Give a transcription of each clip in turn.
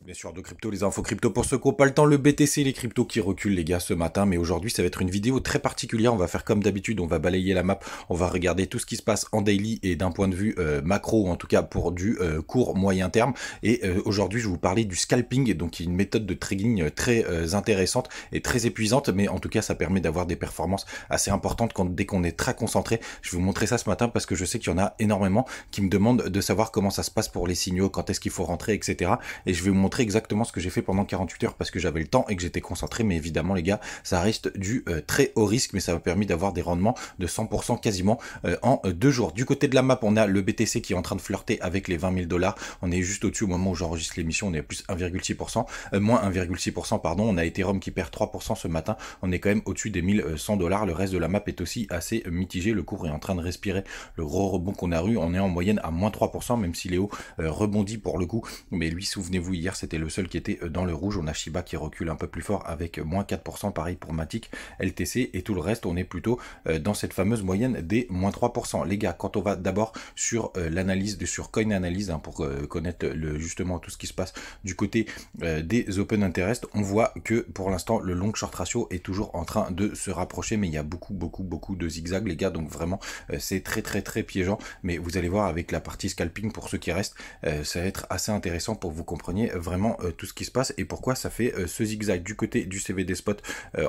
Bien sûr, de crypto, les infos crypto pour ceux qui n'ont pas le temps, le BTC, les cryptos qui reculent les gars ce matin, mais aujourd'hui ça va être une vidéo très particulière, on va faire comme d'habitude, on va balayer la map, on va regarder tout ce qui se passe en daily et d'un point de vue macro, ou en tout cas pour du court moyen terme, et aujourd'hui je vais vous parler du scalping, donc une méthode de trading très intéressante et très épuisante, mais en tout cas ça permet d'avoir des performances assez importantes dès qu'on est très concentré. Je vais vous montrer ça ce matin parce que je sais qu'il y en a énormément qui me demandent de savoir comment ça se passe pour les signaux, quand est-ce qu'il faut rentrer, etc. Et je vais vous montrer exactement ce que j'ai fait pendant 48 heures parce que j'avais le temps et que j'étais concentré, mais évidemment les gars ça reste du très haut risque, mais ça m'a permis d'avoir des rendements de 100% quasiment en 2 jours. Du côté de la map on a le BTC qui est en train de flirter avec les 20 000 $, on est juste au-dessus au moment où j'enregistre l'émission, on est à plus 1,6%, moins 1,6% pardon, on a Ethereum qui perd 3% ce matin, on est quand même au-dessus des 1100 $, le reste de la map est aussi assez mitigé, le cours est en train de respirer le gros rebond qu'on a eu, on est en moyenne à moins 3%, même si Léo rebondit pour le coup, mais lui souvenez-vous hier c'était le seul qui était dans le rouge. On a Shiba qui recule un peu plus fort avec moins 4%, pareil pour Matic, LTC et tout le reste, on est plutôt dans cette fameuse moyenne des moins 3%. Les gars, quand on va d'abord sur l'analyse, sur Coin Analyse, hein, pour connaître justement tout ce qui se passe du côté des Open Interest, on voit que pour l'instant le long short ratio est toujours en train de se rapprocher, mais il y a beaucoup de zigzags les gars, donc vraiment c'est très piégeant, mais vous allez voir avec la partie scalping pour ceux qui restent, ça va être assez intéressant pour que vous compreniez vraiment tout ce qui se passe et pourquoi ça fait ce zigzag. Du côté du CVD spot,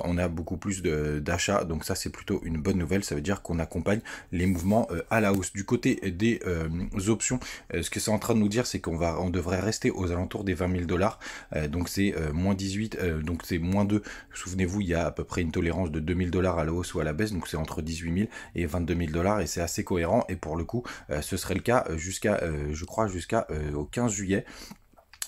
on a beaucoup plus d'achats, donc ça c'est plutôt une bonne nouvelle, ça veut dire qu'on accompagne les mouvements à la hausse. Du côté des options, ce que c'est en train de nous dire, c'est on devrait rester aux alentours des 20 000 $, donc c'est moins 18, donc c'est moins 2, souvenez-vous il y a à peu près une tolérance de 2 000 $ à la hausse ou à la baisse, donc c'est entre 18 000 et 22 000 $ et c'est assez cohérent, et pour le coup ce serait le cas jusqu'à je crois jusqu'à au 15 juillet.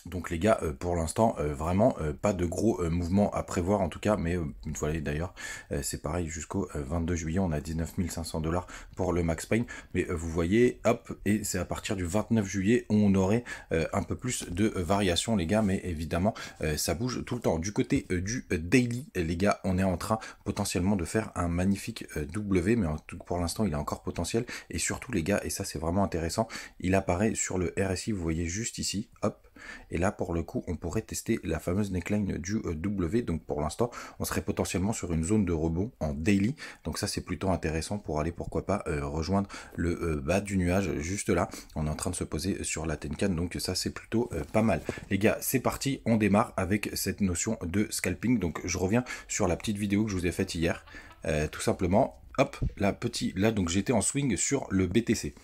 Donc les gars, pour l'instant, vraiment pas de gros mouvements à prévoir en tout cas, mais une fois d'ailleurs, c'est pareil jusqu'au 22 juillet, on a 19 500 $ pour le Max Pain, mais vous voyez, hop, et c'est à partir du 29 juillet où on aurait un peu plus de variations les gars, mais évidemment ça bouge tout le temps. Du côté du daily, les gars, on est en train potentiellement de faire un magnifique W, mais pour l'instant il a encore potentiel, et surtout les gars, et ça c'est vraiment intéressant, il apparaît sur le RSI, vous voyez juste ici, hop. Et là pour le coup on pourrait tester la fameuse neckline du W, donc pour l'instant on serait potentiellement sur une zone de rebond en daily, donc ça c'est plutôt intéressant pour aller pourquoi pas rejoindre le bas du nuage juste là. On est en train de se poser sur la Tenkan, donc ça c'est plutôt pas mal. Les gars, c'est parti, on démarre avec cette notion de scalping. Donc je reviens sur la petite vidéo que je vous ai faite hier, tout simplement, hop, là donc j'étais en swing sur le BTC.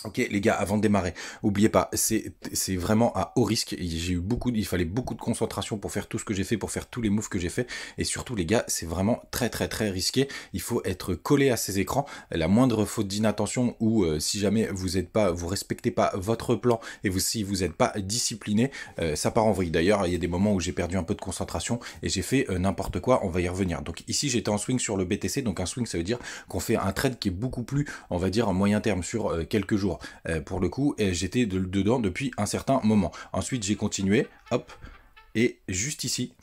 Ok les gars, avant de démarrer, n'oubliez pas, c'est vraiment à haut risque. Il fallait beaucoup de concentration pour faire tout ce que j'ai fait, pour faire tous les moves que j'ai fait, et surtout les gars, c'est vraiment très risqué. Il faut être collé à ces écrans. La moindre faute d'inattention ou si jamais vous respectez pas votre plan et si vous n'êtes pas discipliné, ça part en vrille. D'ailleurs, il y a des moments où j'ai perdu un peu de concentration et j'ai fait n'importe quoi. On va y revenir. Donc ici, j'étais en swing sur le BTC. Donc un swing, ça veut dire qu'on fait un trade qui est beaucoup plus, on va dire, en moyen terme sur quelques jours. Pour le coup, j'étais dedans depuis un certain moment. Ensuite, j'ai continué, hop, et juste ici,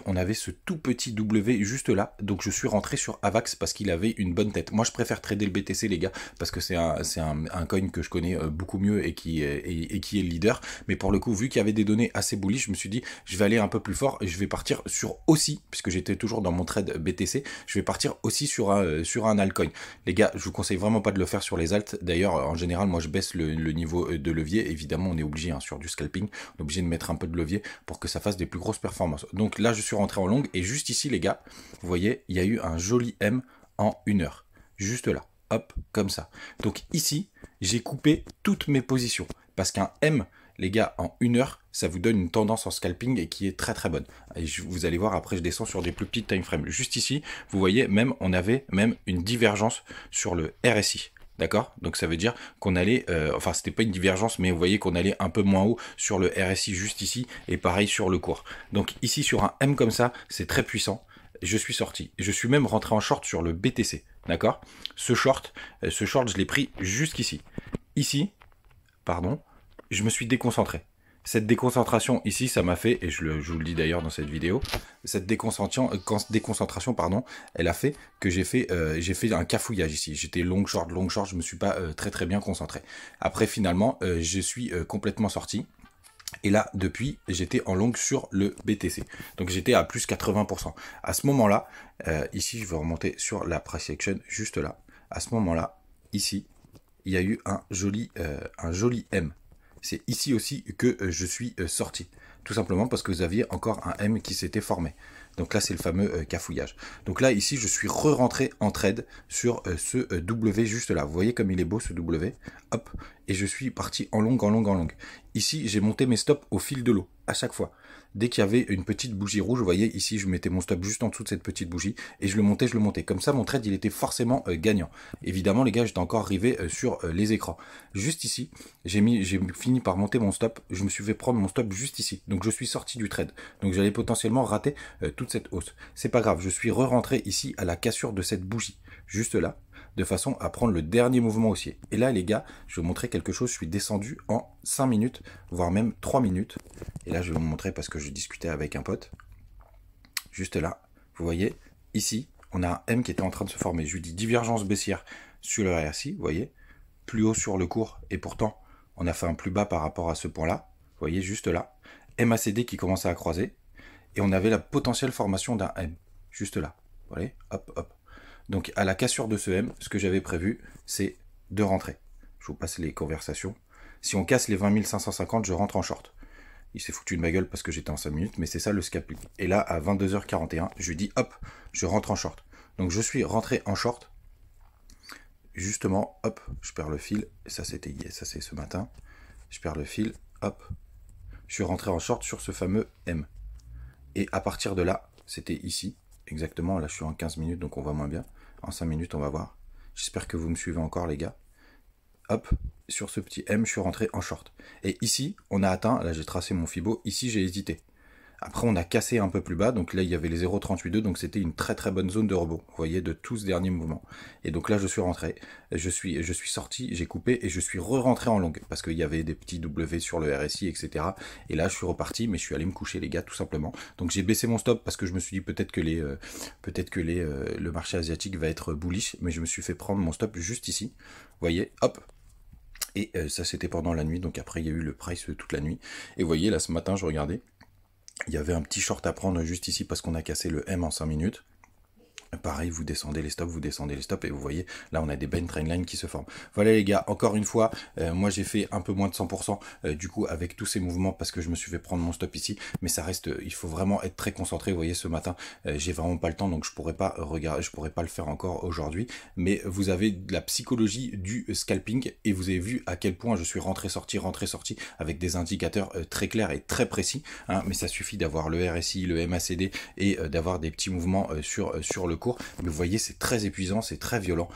on avait ce tout petit W juste là, donc je suis rentré sur Avax parce qu'il avait une bonne tête. Moi je préfère trader le BTC les gars, parce que c'est un coin que je connais beaucoup mieux et qui est le leader, mais pour le coup vu qu'il y avait des données assez bullish, je me suis dit je vais aller un peu plus fort et je vais partir sur aussi, puisque j'étais toujours dans mon trade BTC, je vais partir aussi sur un altcoin. Les gars, je vous conseille vraiment pas de le faire sur les alts, d'ailleurs en général moi je baisse le niveau de levier, évidemment on est obligé sur du scalping, on est obligé de mettre un peu de levier pour que ça fasse des plus grosses performances. Donc là je suis rentré en longue et juste ici les gars, vous voyez, il y a eu un joli M en 1 heure. Juste là, hop, comme ça. Donc ici, j'ai coupé toutes mes positions. Parce qu'un M, les gars, en 1 heure, ça vous donne une tendance en scalping et qui est très bonne. Et vous allez voir, après je descends sur des plus petites time frames. Juste ici, vous voyez, on avait même une divergence sur le RSI. D'accord? Donc ça veut dire qu'on allait, enfin c'était pas une divergence, mais vous voyez qu'on allait un peu moins haut sur le RSI juste ici, et pareil sur le cours. Donc ici sur un M comme ça, c'est très puissant. Je suis sorti. Je suis même rentré en short sur le BTC. D'accord? Ce short, je l'ai pris jusqu'ici. Ici, pardon, je me suis déconcentré. Cette déconcentration ici, ça m'a fait, et je vous le dis d'ailleurs dans cette vidéo, cette déconcentration, pardon, elle a fait que j'ai fait un cafouillage ici. J'étais long short, je me suis pas très bien concentré. Après finalement, je suis complètement sorti. Et là, depuis, j'étais en longue sur le BTC. Donc j'étais à plus 80%. À ce moment-là, ici, je vais remonter sur la price action, juste là. À ce moment-là, ici, il y a eu un joli M. C'est ici aussi que je suis sorti. Tout simplement parce que vous aviez encore un M qui s'était formé. Donc là, c'est le fameux cafouillage. Donc là, ici, je suis re-rentré en trade sur ce W juste là. Vous voyez comme il est beau ce W. Hop. Et je suis parti en longue, en longue, en longue. Ici, j'ai monté mes stops au fil de l'eau, à chaque fois. Dès qu'il y avait une petite bougie rouge, vous voyez, ici, je mettais mon stop juste en dessous de cette petite bougie. Et je le montais, je le montais. Comme ça, mon trade, il était forcément gagnant. Évidemment, les gars, j'étais encore arrivé sur les écrans. Juste ici, j'ai fini par monter mon stop. Je me suis fait prendre mon stop juste ici. Donc, je suis sorti du trade. Donc, j'allais potentiellement rater toute cette hausse. C'est pas grave, je suis re-rentré ici à la cassure de cette bougie. Juste là. De façon à prendre le dernier mouvement haussier. Et là, les gars, je vais vous montrer quelque chose. Je suis descendu en 5 minutes, voire même 3 minutes. Et là, je vais vous montrer parce que je discutais avec un pote. Juste là, vous voyez, ici, on a un M qui était en train de se former. Je lui dis divergence baissière sur le RSI, vous voyez, plus haut sur le cours. Et pourtant, on a fait un plus bas par rapport à ce point-là. Vous voyez, juste là. MACD qui commençait à croiser. Et on avait la potentielle formation d'un M. Juste là. Vous voyez, hop, hop. Donc à la cassure de ce M, ce que j'avais prévu, c'est de rentrer. Je vous passe les conversations. Si on casse les 20 550, je rentre en short. Il s'est foutu de ma gueule parce que j'étais en 5 minutes, mais c'est ça le scalping. Et là, à 22h41, je lui dis, hop, je rentre en short. Donc je suis rentré en short. Justement, hop, je perds le fil. Ça, c'était ça c'est ce matin. Je perds le fil, hop. Je suis rentré en short sur ce fameux M. Et à partir de là, c'était ici. Exactement, là je suis en 15 minutes, donc on voit moins bien. En 5 minutes, on va voir. J'espère que vous me suivez encore, les gars. Hop, sur ce petit M, je suis rentré en short. Et ici, on a atteint, là j'ai tracé mon Fibo, ici j'ai hésité. Après, on a cassé un peu plus bas, donc là il y avait les 0,382, donc c'était une très très bonne zone de rebond, vous voyez, de tout ce dernier mouvement. Et donc là je suis rentré, je suis sorti, j'ai coupé et je suis re-rentré en longue, parce qu'il y avait des petits W sur le RSI, etc. Et là je suis reparti, mais je suis allé me coucher les gars, tout simplement. Donc j'ai baissé mon stop, parce que je me suis dit peut-être que le marché asiatique va être bullish, mais je me suis fait prendre mon stop juste ici, vous voyez, hop. Et ça c'était pendant la nuit, donc après il y a eu le price toute la nuit. Et vous voyez, là ce matin je regardais, il y avait un petit short à prendre juste ici parce qu'on a cassé le M en 5 minutes. Pareil, vous descendez les stops, et vous voyez, là on a des bend trendline qui se forment. Voilà les gars, encore une fois, moi j'ai fait un peu moins de 100% du coup avec tous ces mouvements parce que je me suis fait prendre mon stop ici, mais ça reste, il faut vraiment être très concentré. Vous voyez, ce matin, j'ai vraiment pas le temps, donc je pourrais pas regarder, je pourrais pas le faire encore aujourd'hui, mais vous avez de la psychologie du scalping et vous avez vu à quel point je suis rentré sorti avec des indicateurs très clairs et très précis, hein, mais ça suffit d'avoir le RSI, le MACD et d'avoir des petits mouvements sur le cours, mais vous voyez, c'est très épuisant, c'est très violent,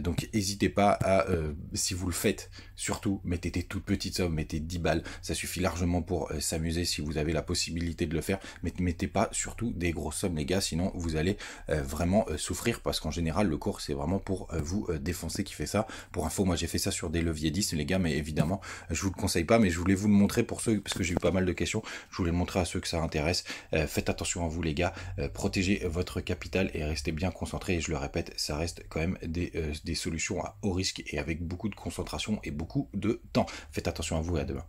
donc n'hésitez pas à, si vous le faites, surtout mettez des toutes petites sommes, mettez 10 balles, ça suffit largement pour s'amuser si vous avez la possibilité de le faire, mais ne mettez pas surtout des grosses sommes les gars, sinon vous allez vraiment souffrir, parce qu'en général le cours c'est vraiment pour vous défoncer qui fait ça. Pour info, moi j'ai fait ça sur des leviers 10 les gars, mais évidemment je vous le conseille pas, mais je voulais vous le montrer pour ceux, parce que j'ai eu pas mal de questions, je voulais le montrer à ceux que ça intéresse. Faites attention à vous les gars, protégez votre capital et restez bien concentré, et je le répète, ça reste quand même des solutions à haut risque et avec beaucoup de concentration et beaucoup de temps. Faites attention à vous et à demain.